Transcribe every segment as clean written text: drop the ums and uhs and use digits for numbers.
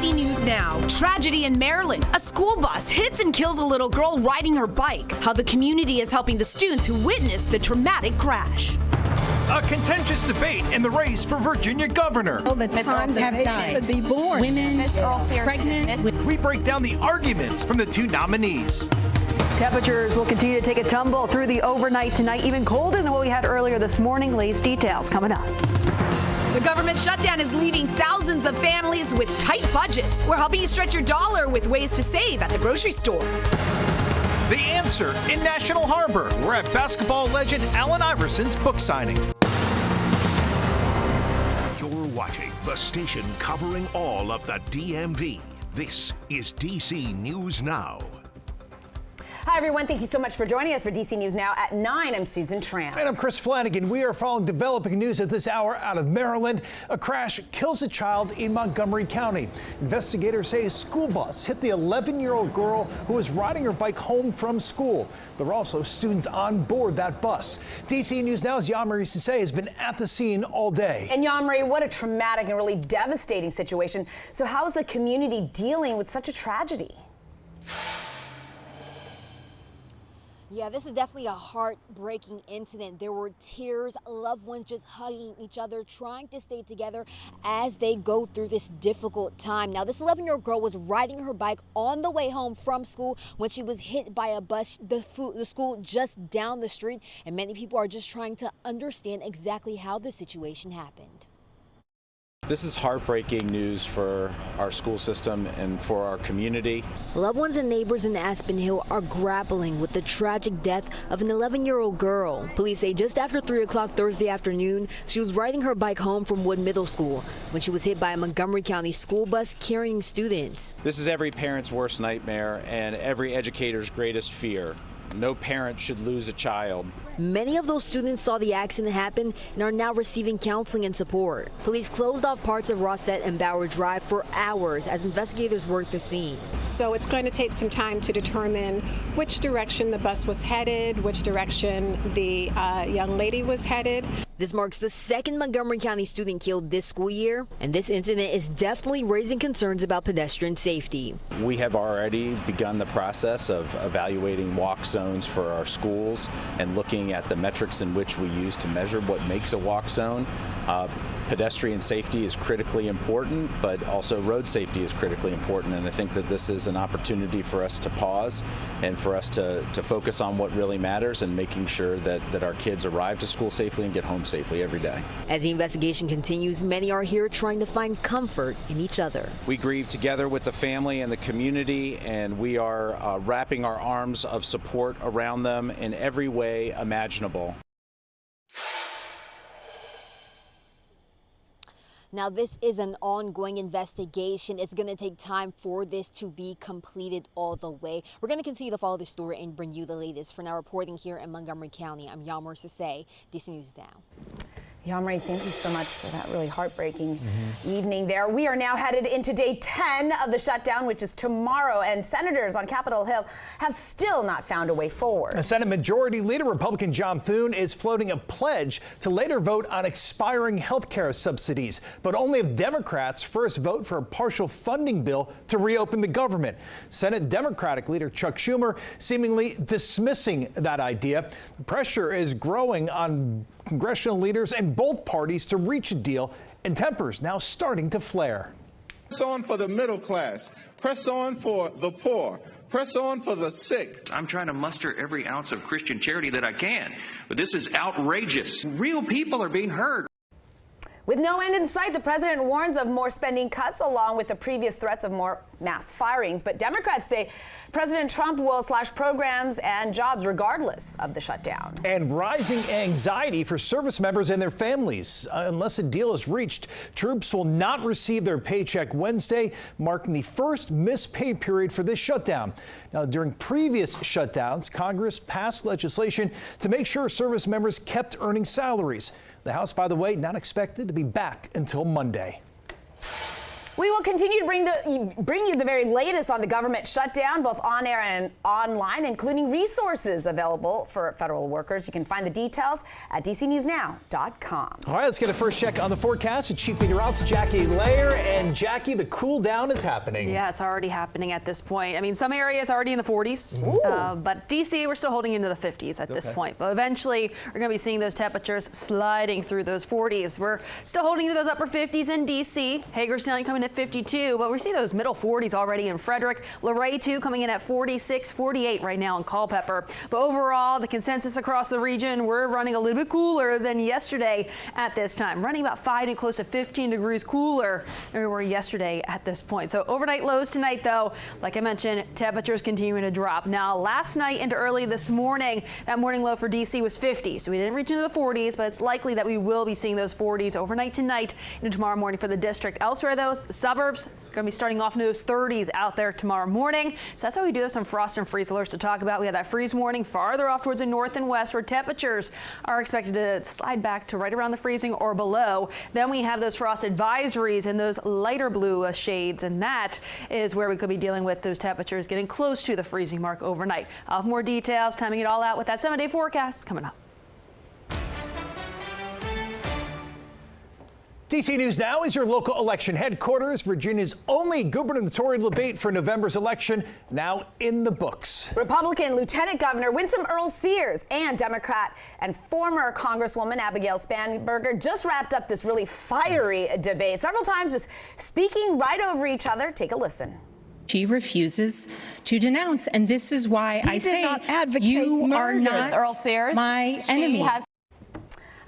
DC News Now. Tragedy in Maryland. A school bus hits and kills a little girl riding her bike. How the community is helping the students who witnessed the traumatic crash. A contentious debate in the race for Virginia governor. All the time that have died. Be born. Women, pregnant. We break down the arguments from the two nominees. Temperatures will continue to take a tumble through the overnight tonight, even colder than what we had earlier this morning. Latest details coming up. The government shutdown is leaving thousands of families with tight budgets. We're helping you stretch your dollar with ways to save at the grocery store. The Answer in National Harbor. We're at basketball legend Allen Iverson's book signing. You're watching the station covering all of the DMV. This is DC News Now. Hi, everyone. Thank you so much for joining us for DC News Now at 9. I'm Susan Tran. And I'm Chris Flanagan. We are following developing news at this hour out of Maryland. A crash kills a child in Montgomery County. Investigators say a school bus hit the 11-year-old girl who was riding her bike home from school. There were also students on board that bus. DC News Now's Yamari Sisay has been at the scene all day. And Yamari, what a traumatic and really devastating situation. So how is the community dealing with such a tragedy? Yeah, this is definitely a heartbreaking incident. There were tears, loved ones just hugging each other, trying to stay together as they go through this difficult time. Now, this 11-year-old girl was riding her bike on the way home from school when she was hit by a bus, the school just down the street, and many people are just trying to understand exactly how the situation happened. This is heartbreaking news for our school system and for our community. Loved ones and neighbors in Aspen Hill are grappling with the tragic death of an 11-year-old girl. Police say just after 3 o'clock Thursday afternoon, she was riding her bike home from Wood Middle School when she was hit by a Montgomery County school bus carrying students. This is every parent's worst nightmare and every educator's greatest fear. No parent should lose a child. Many of those students saw the accident happen and are now receiving counseling and support. Police closed off parts of Rossett and Bauer Drive for hours as investigators worked the scene. So it's going to take some time to determine which direction the bus was headed, which direction the young lady was headed. This marks the second Montgomery County student killed this school year, and this incident is definitely raising concerns about pedestrian safety. We have already begun the process of evaluating walk zones for our schools and looking at the metrics in which we use to measure what makes a walk zone. Pedestrian safety is critically important, but also road safety is critically important, and I think that this is an opportunity for us to pause and for us to focus on what really matters and making sure that our kids arrive to school safely and get home safely every day. As the investigation continues, many are here trying to find comfort in each other. We grieve together with the family and the community, and we are wrapping our arms of support around them in every way imaginable. Now, this is an ongoing investigation. It's going to take time for this to be completed all the way. We're going to continue to follow this story and bring you the latest. For now, reporting here in Montgomery County, I'm Yamar Sisay, DC News Now. Yamari, thank you so much for that really heartbreaking evening there. We are now headed into day 10 of the shutdown, which is tomorrow, and senators on Capitol Hill have still not found a way forward. Senate Majority Leader Republican John Thune is floating a pledge to later vote on expiring health care subsidies, but only if Democrats first vote for a partial funding bill to reopen the government. Senate Democratic Leader Chuck Schumer seemingly dismissing that idea. Pressure is growing on congressional leaders in both parties to reach a deal, and tempers now starting to flare. Press on for the middle class. Press on for the poor. Press on for the sick. I'm trying to muster every ounce of Christian charity that I can, but this is outrageous. Real people are being hurt. With no end in sight, the president warns of more spending cuts along with the previous threats of more mass firings. But Democrats say President Trump will slash programs and jobs regardless of the shutdown. And rising anxiety for service members and their families. Unless a deal is reached, troops will not receive their paycheck Wednesday, marking the first missed pay period for this shutdown. Now, during previous shutdowns, Congress passed legislation to make sure service members kept earning salaries. The House, by the way, not expected to be back until Monday. We will continue to bring you the very latest on the government shutdown, both on air and online, including resources available for federal workers. You can find the details at dcnewsnow.com. All right, let's get a first check on the forecast with Chief Meteorologist Jackie Layer. And Jackie, the cool down is happening. Yeah, it's already happening at this point. I mean, some areas already in the 40s, but DC, we're still holding into the 50s at this point. But eventually, we're going to be seeing those temperatures sliding through those 40s. We're still holding to those upper 50s in DC. Hagerstown coming at 52, but we see those middle 40s already in Frederick. Luray, too, coming in at 46, 48 right now in Culpeper. But overall, the consensus across the region, we're running a little bit cooler than yesterday at this time, running about 5 to close to 15 degrees cooler than we were yesterday at this point. So overnight lows tonight, though, like I mentioned, temperatures continuing to drop. Now, last night into early this morning, that morning low for DC was 50, so we didn't reach into the 40s, but it's likely that we will be seeing those 40s overnight tonight into tomorrow morning for the district. Elsewhere, though, the suburbs are going to be starting off into those 30s out there tomorrow morning. So that's why we do have some frost and freeze alerts to talk about. We have that freeze warning farther off towards the north and west, where temperatures are expected to slide back to right around the freezing or below. Then we have those frost advisories in those lighter blue shades, and that is where we could be dealing with those temperatures getting close to the freezing mark overnight. I'll have more details, timing it all out with that 7-day forecast coming up. DC News Now is your local election headquarters. Virginia's only gubernatorial debate for November's election now in the books. Republican Lieutenant Governor Winsome Earle-Sears and Democrat and former Congresswoman Abigail Spanberger just wrapped up this really fiery debate, several times just speaking right over each other. Take a listen. She refuses to denounce, and this is why I say you are not Earle-Sears. my enemy.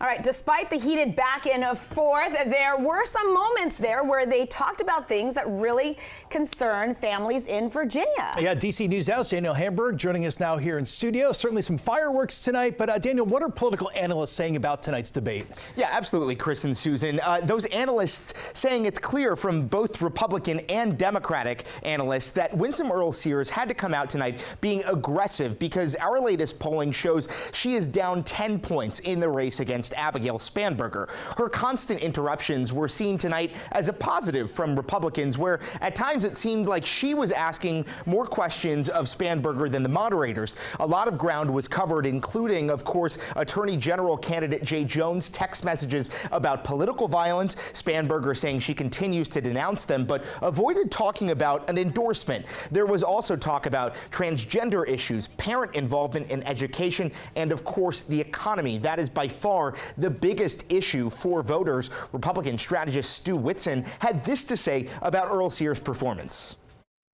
All right, despite the heated back and forth, there were some moments there where they talked about things that really concern families in Virginia. Yeah, DC News Now's Daniel Hamburg joining us now here in studio. Certainly some fireworks tonight, but Daniel, what are political analysts saying about tonight's debate? Yeah, absolutely, Chris and Susan. Those analysts saying it's clear from both Republican and Democratic analysts that Winsome Earle-Sears had to come out tonight being aggressive because our latest polling shows she is down 10 points in the race against Abigail Spanberger. Her constant interruptions were seen tonight as a positive from Republicans, where at times it seemed like she was asking more questions of Spanberger than the moderators. A lot of ground was covered, including, of course, Attorney General candidate Jay Jones' text messages about political violence, Spanberger saying she continues to denounce them, but avoided talking about an endorsement. There was also talk about transgender issues, parent involvement in education, and of course the economy. That is by far the biggest issue for voters. Republican strategist Stu Whitson had this to say about Earle-Sears' performance.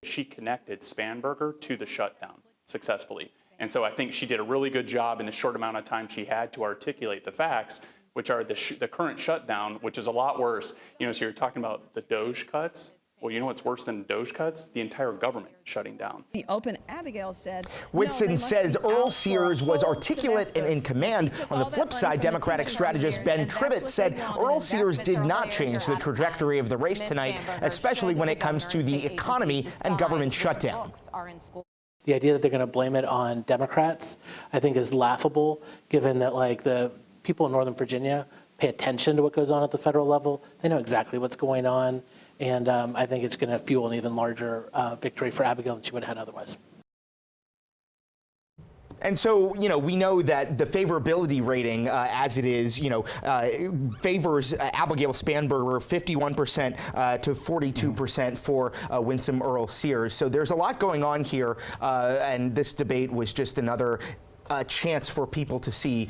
She connected Spanberger to the shutdown successfully. And so I think she did a really good job in the short amount of time she had to articulate the facts, which are the current shutdown, which is a lot worse. You know, so you're talking about the Doge cuts. Well, you know what's worse than Doge cuts? The entire government shutting down. The open, Abigail said. Whitson says Earle-Sears was articulate and in command. On the flip side, Democratic strategist Ben Tribbett said Earle-Sears did not change the trajectory of the race tonight, especially when it comes to the economy and government shutdown. The idea that they're going to blame it on Democrats, I think, is laughable, given that, like, the people in Northern Virginia pay attention to what goes on at the federal level. They know exactly what's going on. And I think it's going to fuel an even larger victory for Abigail than she would have had otherwise. And so, you know, we know that the favorability rating, as it is, you know, favors Abigail Spanberger 51% to 42% for Winsome Earle-Sears. So there's a lot going on here, and this debate was just another chance for people to see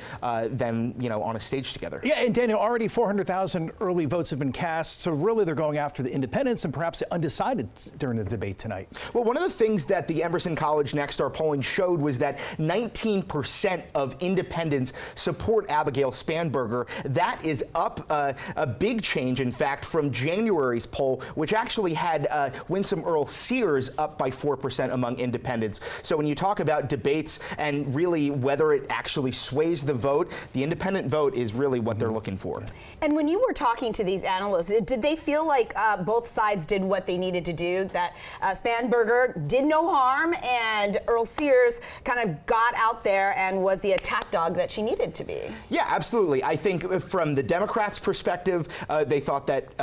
them, you know, on a stage together. Yeah, and Daniel, already 400,000 early votes have been cast, so really they're going after the independents and perhaps the undecided during the debate tonight. Well, one of the things that the Emerson College Next Star polling showed was that 19% of independents support Abigail Spanberger. That is up a big change, in fact, from January's poll, which actually had Winsome Earle-Sears up by 4% among independents. So when you talk about debates and really see whether it actually sways the vote. The independent vote is really what they're looking for. And when you were talking to these analysts, did they feel like both sides did what they needed to do, that Spanberger did no harm and Earl Sears kind of got out there and was the attack dog that she needed to be? Yeah, absolutely. I think from the Democrats' perspective, they thought that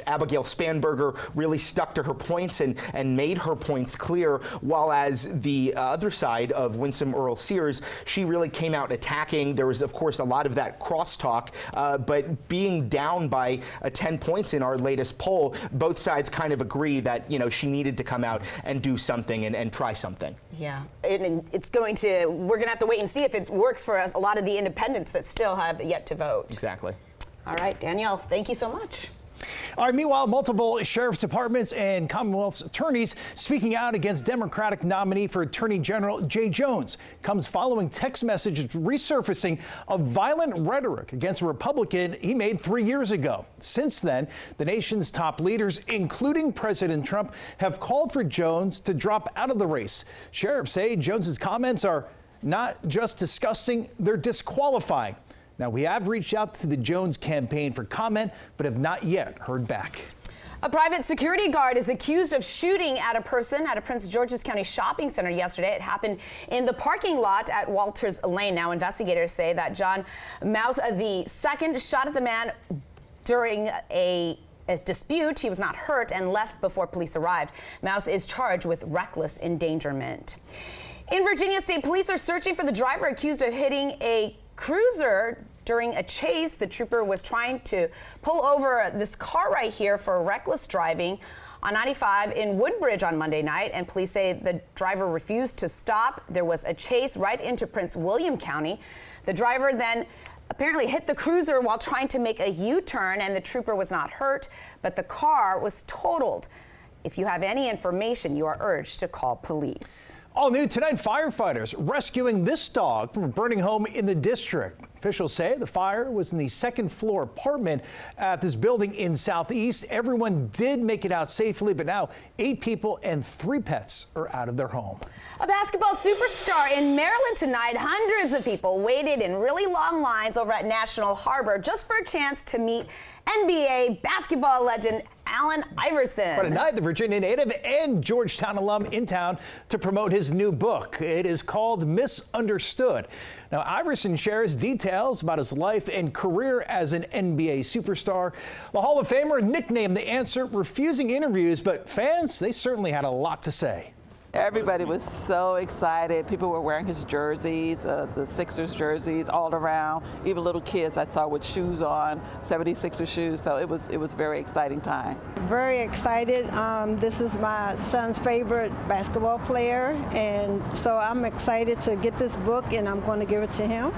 Abigail Spanberger really stuck to her points and made her points clear, while as the other side of Winsome Earl Sears, she really came out attacking. There was, of course, a lot of that crosstalk, but being down by 10 points in our latest poll, both sides kind of agree that, you know, she needed to come out and do something and try something. Yeah, and we're going to have to wait and see if it works for us, a lot of the independents that still have yet to vote. Exactly. All right, Danielle, thank you so much. All right, meanwhile, multiple sheriff's departments and Commonwealth's attorneys speaking out against Democratic nominee for Attorney General Jay Jones comes following text messages resurfacing of violent rhetoric against a Republican he made 3 years ago. Since then, the nation's top leaders, including President Trump, have called for Jones to drop out of the race. Sheriffs say Jones's comments are not just disgusting, they're disqualifying. Now, we have reached out to the Jones campaign for comment, but have not yet heard back. A private security guard is accused of shooting at a person at a Prince George's County shopping center yesterday. It happened in the parking lot at Walters Lane. Now, investigators say that John Mouse II shot at the man during a dispute. He was not hurt and left before police arrived. Mouse is charged with reckless endangerment. In Virginia, state police are searching for the driver accused of hitting a cruiser during a chase. The trooper was trying to pull over this car right here for reckless driving on 95 in Woodbridge on Monday night, and police say the driver refused to stop. There was a chase right into Prince William County. The driver then apparently hit the cruiser while trying to make a U-turn, and the trooper was not hurt, but the car was totaled. If you have any information, you are urged to call police. All new tonight, firefighters rescuing this dog from a burning home in the district. Officials say the fire was in the second floor apartment at this building in Southeast. Everyone did make it out safely, but now 8 people and 3 pets are out of their home. A basketball superstar in Maryland tonight. Hundreds of people waited in really long lines over at National Harbor just for a chance to meet NBA basketball legend Allen Iverson. But tonight, the Virginia native and Georgetown alum in town to promote his new book. It is called Misunderstood. Now, Iverson shares details about his life and career as an NBA superstar. The Hall of Famer nicknamed the answer refusing interviews, but fans, they certainly had a lot to say. Everybody was so excited. People were wearing his jerseys, the Sixers jerseys all around. Even little kids I saw with shoes on, 76er shoes. So it was a very exciting time. Very excited. This is my son's favorite basketball player, and so I'm excited to get this book, and I'm going to give it to him.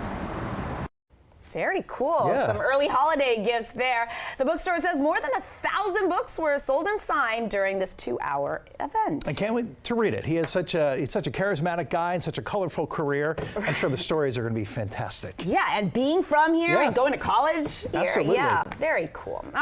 Very cool. Yeah. Some early holiday gifts there. The bookstore says more than 1,000 books were sold and signed during this 2-hour event. I can't wait to read it. He's such a charismatic guy and such a colorful career. I'm sure the stories are going to be fantastic. Yeah, and being from here and going to college here. Absolutely. Yeah, very cool. All right.